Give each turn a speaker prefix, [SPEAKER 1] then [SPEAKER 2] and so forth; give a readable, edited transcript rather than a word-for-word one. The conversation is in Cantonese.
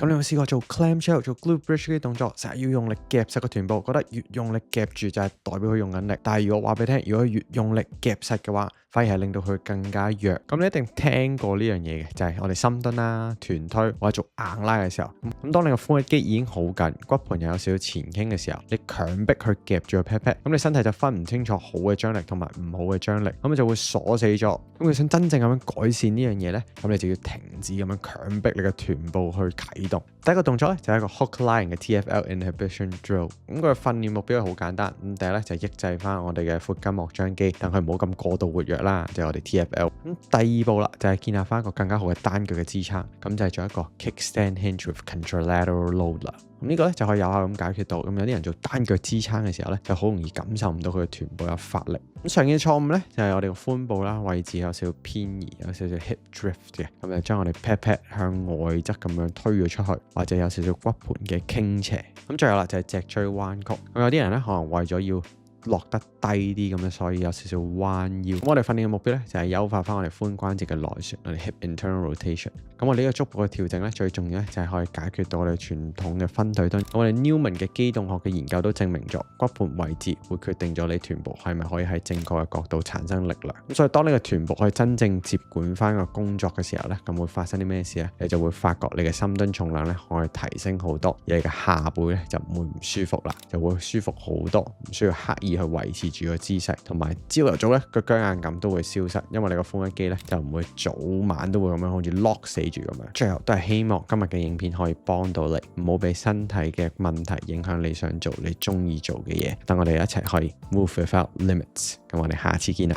[SPEAKER 1] 咁你有冇試過做 clamshell 做 glute bridge 呢啲動作，成日要用力夾實個臀部，覺得越用力夾住就係代表佢用緊力，但係如果話俾你聽，如果越用力夾實嘅話，反而係令到佢更加弱。咁你一定聽過呢樣嘢嘅，就係我哋深蹲啦、臀推或者做硬拉嘅時候，咁當你個髖肌已經好緊，骨盤又有少少前傾嘅時候，你強迫佢夾住個 pat pat，咁你身體就分唔清楚好嘅張力同埋唔好嘅張力，咁你就會鎖死咗。咁佢想真正咁樣改善呢樣嘢呢，咁你就要停止咁樣強迫你嘅臀部去啟動。第一個動作咧就係一個 hook line 嘅 TFL inhibition drill。咁佢嘅訓練目標係好簡單。咁第一咧就係抑制翻我哋嘅闊筋膜張肌，等佢唔好咁過度活躍啦，就係我哋 TFL。咁第二步啦就係建立翻一個更加好嘅單腳嘅支撐，咁就係做一個 kickstand hinge with contralateral load 啦。咁呢個咧就可以有效咁解決到。咁有啲人做單腳支撐嘅時候咧，就好容易感受唔到佢嘅臀部有發力。咁常見錯誤咧就係我哋個髖部啦位置有少少偏移，有少少 hip drift 嘅，咁就將我哋 pat pat 向外側咁樣推咗出去，或者有少少骨盤嘅傾斜。咁最後啦就係脊椎彎曲。咁有啲人咧可能為咗要落得低啲咁樣，所以有少少彎腰。咁我哋訓練嘅目標咧就係優化翻我哋髖關節嘅內旋，我哋 hip internal rotation。咁我哋呢個足部嘅調整咧，最重要咧就係可以解決到我哋傳統嘅分腿蹲。我哋 Newman 嘅機動學嘅研究都證明咗，骨盤位置會決定咗你臀部係咪可以喺正確嘅角度產生力量。咁所以當你嘅臀部可以真正接管翻個工作嘅時候咧，咁會發生啲咩事咧？你就會發覺你嘅深蹲重量咧可以提升好多，而你嘅下背咧就唔會唔舒服啦，就會舒服好多，唔需要刻意去維持住個姿勢，同埋朝頭早咧個僵硬感都會消失，因為你個髖肌咧就唔會早晚都會咁樣好似 lock 死住咁樣。最後都係希望今日嘅影片可以幫到你，唔好俾身體嘅問題影響你想做你中意做嘅嘢。等我哋一齊可以 move without limits。咁我哋下次見啦。